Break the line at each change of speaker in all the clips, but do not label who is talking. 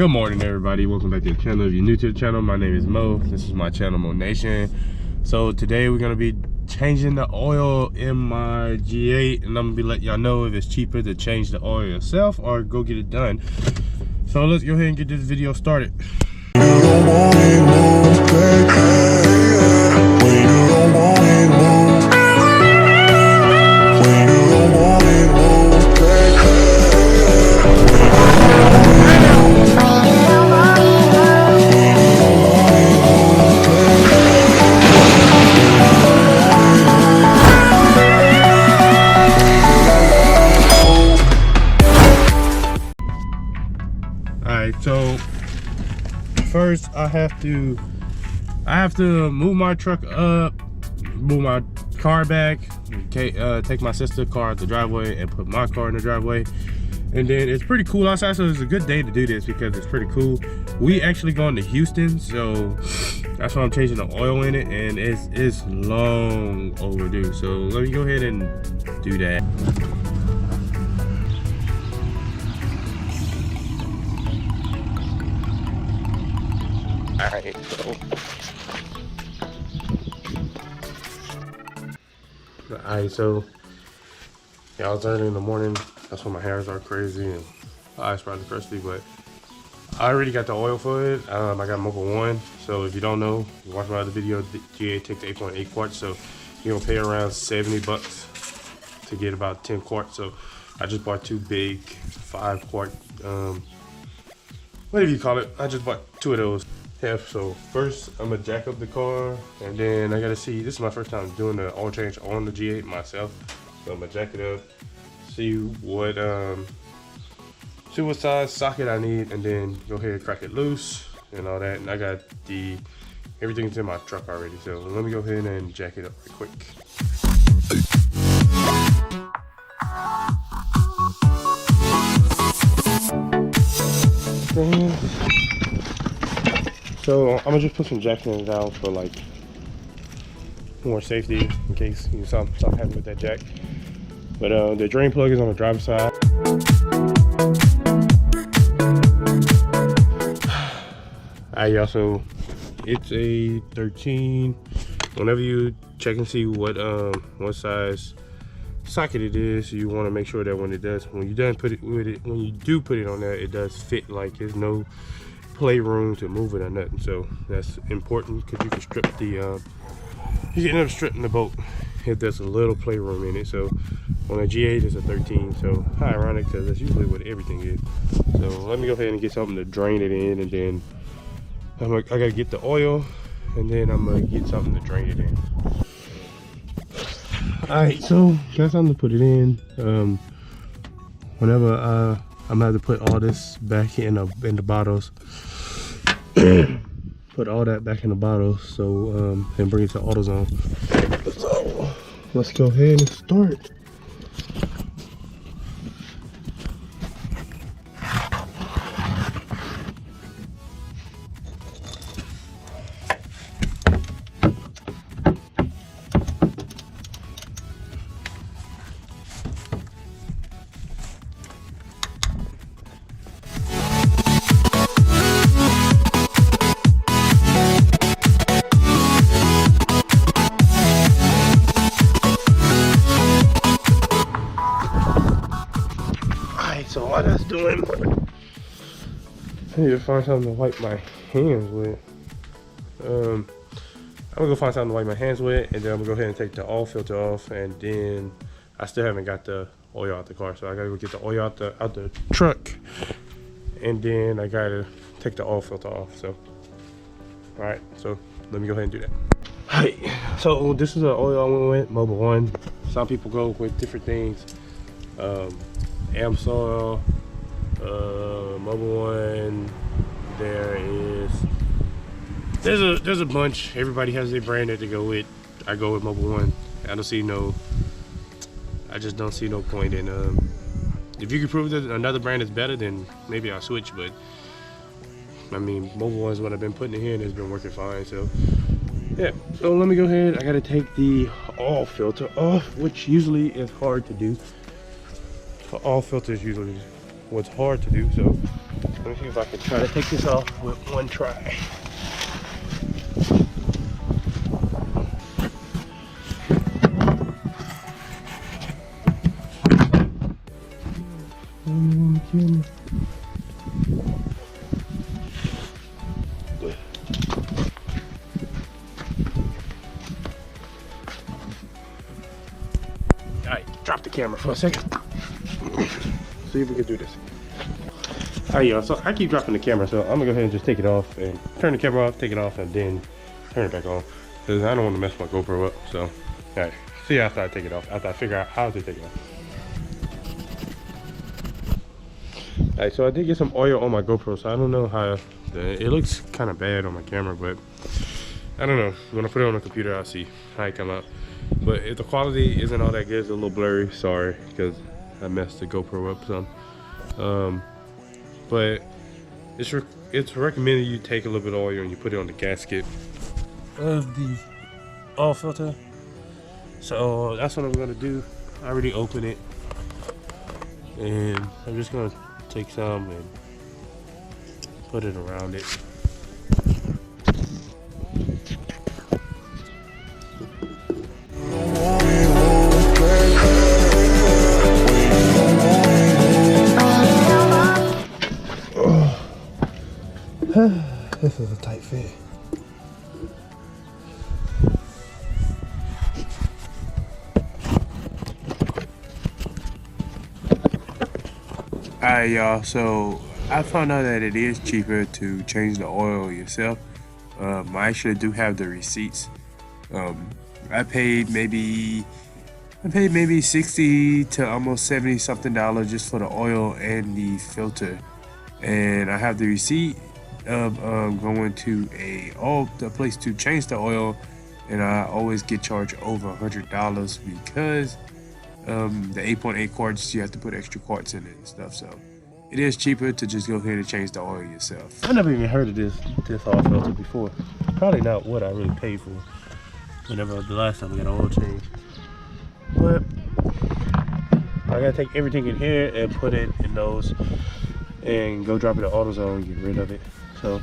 Good morning, everybody. Welcome back to the channel. If you're new to the channel, my name is Mo. This is my channel, Mo Nation. So today we're gonna be changing the oil in my G8, and I'm gonna be letting y'all know if it's cheaper to change the oil yourself or go get it done. So let's go ahead and get this video started. So first I have to move my truck up, move my car back, take my sister's car out the driveway and put my car in the driveway. And then it's pretty cool outside, so it's a good day to do this because it's pretty cool. We actually going to Houston, so that's why I'm changing the oil in it, and it's long overdue. So let me go ahead and do that. Alright, so yeah, it's early in the morning. That's when my hairs are crazy and my eyes probably crusty, but I already got the oil for it. I got Mobil 1, so if you don't know, you watch my other video, the G8 takes 8.8 quarts, so you're gonna pay around 70 bucks to get about 10 quarts. So I just bought two big 5 quart, whatever you call it. I just bought two of those. Yeah, so first I'm gonna jack up the car, and then I gotta see, this is my first time doing the oil change on the G8 myself. So I'm gonna jack it up, see what size socket I need, and then go ahead and crack it loose and all that. And I got everything's in my truck already, so let me go ahead and jack it up real quick. So I'm gonna just put some jacking down for like more safety in case something happens with that jack. But the drain plug is on the driver's side. Alright, y'all, so it's a 13. Whenever you check and see what size socket it is, you want to make sure that when you do put it on there, it does fit. Like there's no playroom to move it or nothing. So that's important because you can strip you can end up stripping the bolt if there's a little playroom in it. So on a G8 it's a 13, so how ironic, because that's usually what everything is. So let me go ahead and get something to drain it in, and then I gotta get the oil, and then I'm gonna get something to drain it in. Alright, so got something to put it in. Whenever I'm gonna have to put all this back in the bottles. Put all that back in the bottles, so and bring it to AutoZone. So let's go ahead and start. So while that's doing, I need to find something to wipe my hands with. I'm gonna go find something to wipe my hands with, and then I'm gonna go ahead and take the oil filter off. And then I still haven't got the oil out the car, so I gotta go get the oil out the truck, and then I gotta take the oil filter off. So all right, so let me go ahead and do that. Alright, so this is the oil I went with, Mobil 1. Some people go with different things. Amsoil, Mobil 1. There's a bunch. Everybody has their brand that they go with. I go with Mobil 1. I just don't see no point in if you can prove that another brand is better, then maybe I'll switch. But I mean, Mobil 1 is what I've been putting in here, and it's been working fine. So yeah, so let me go ahead. I gotta take the oil filter off, which usually is hard to do. Oil filter is usually what's hard to do, so let Let me see if I can try to take this off with one try. Alright, drop the camera for a second. See if we can do this. Alright, y'all, so I keep dropping the camera, so I'm gonna go ahead and just take it off and turn the camera off, take it off, and then turn it back on. Because I don't want to mess my GoPro up, so alright. See you after I take it off, after I figure out how to take it off. Alright, so I did get some oil on my GoPro, so I don't know how it looks kind of bad on my camera, but I don't know. When I put it on the computer, I'll see how it come out. But if the quality isn't all that good, it's a little blurry, sorry, because I messed the GoPro up some. But it's recommended you take a little bit of oil and you put it on the gasket of the oil filter. So that's what I'm gonna do. I already opened it, and I'm just gonna take some and put it around it. This is a tight fit. Alright, y'all, so I found out that it is cheaper to change the oil yourself. I actually do have the receipts. I paid maybe 60 to almost 70 something dollars just for the oil and the filter, and I have the receipt of going to the place to change the oil, and I always get charged over $100 because the 8.8 quarts, you have to put extra quarts in it and stuff. So it is cheaper to just go ahead and change the oil yourself. I never even heard of this oil filter before. Probably not what I really paid for whenever the last time I got an oil change. But I gotta take everything in here and put it in those and go drop it in AutoZone and get rid of it. So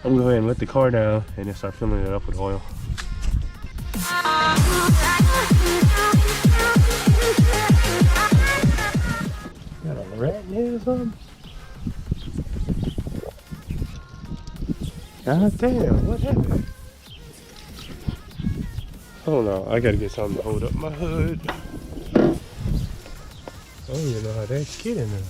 I'm gonna go ahead and let the car down and then start filling it up with oil. Got a rat in here or something? God damn, what happened? Oh no, I gotta get something to hold up my hood. I don't even know how that get in there.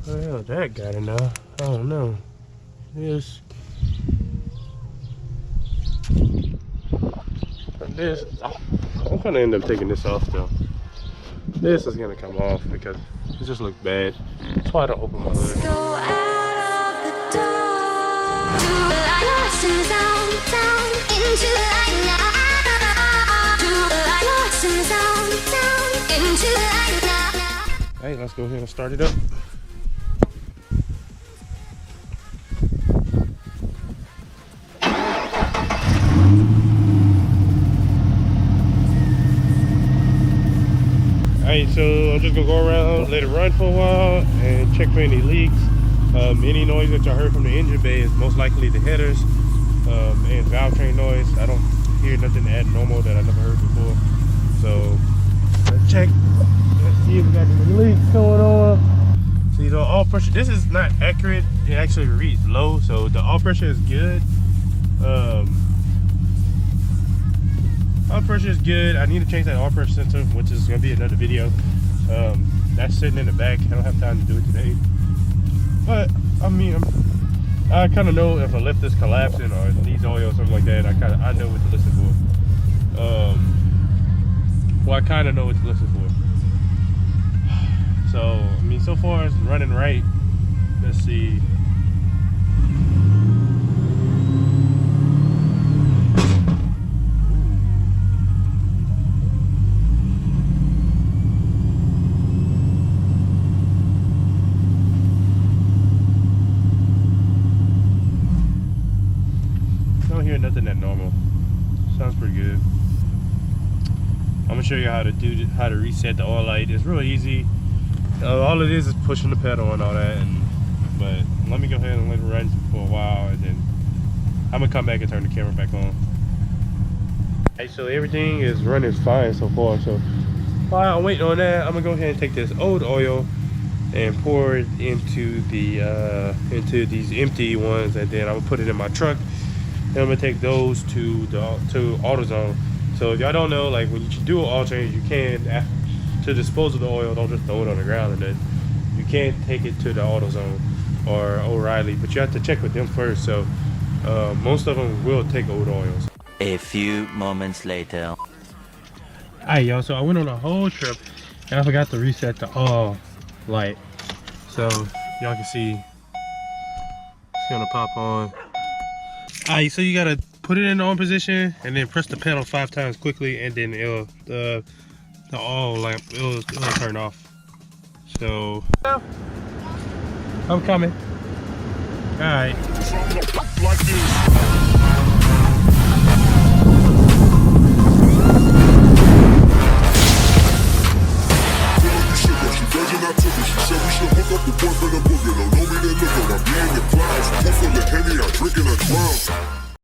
Well, that got in there. I don't know. This. I'm gonna end up taking this off though. This is gonna come off because it just looks bad. That's why I don't open my hood. Go out of the door. Hey, let's go ahead and start it up. Alright, so I'm just gonna go around, let it run for a while, and check for any leaks. Any noise that y'all heard from the engine bay is most likely the headers and valve train noise. I don't hear nothing abnormal that I never heard before. So let's check. Let's see if we got any leaks going on. See, the oil pressure, this is not accurate. It actually reads low, so the oil pressure is good. Oil pressure is good. I need to change that oil pressure sensor, which is going to be another video. That's sitting in the back. I don't have time to do it today. But I mean, I kind of know if a lift is collapsing or it needs oil or something like that. I know what to listen for. Well, I kind of know what to listen for. So I mean, so far it's running right. Let's see. Nothing that normal, gonna show you how to reset the oil light. It's real easy. All it is pushing the pedal and all that. But let me go ahead and let it run for a while, and then I'm gonna come back and turn the camera back on. Okay, so everything is running fine so far. So while I'm waiting on that, I'm gonna go ahead and take this old oil and pour it into these empty ones, and then I'm gonna put it in my truck, and I'm gonna take those to AutoZone. So if y'all don't know, like when you do an oil change, you can, to dispose of the oil, don't just throw it on the ground, and then you can't take it to the AutoZone or O'Reilly, but you have to check with them first. So most of them will take old oils.
A few moments later.
Alright, y'all, so I went on a whole trip and I forgot to reset the oil light. So y'all can see it's gonna pop on. Alright, so you gotta put it in the on position and then press the pedal 5 times quickly, and then it'll the oil lamp it'll turn off. So I'm coming. Alright.
She said we should hook up the boyfriend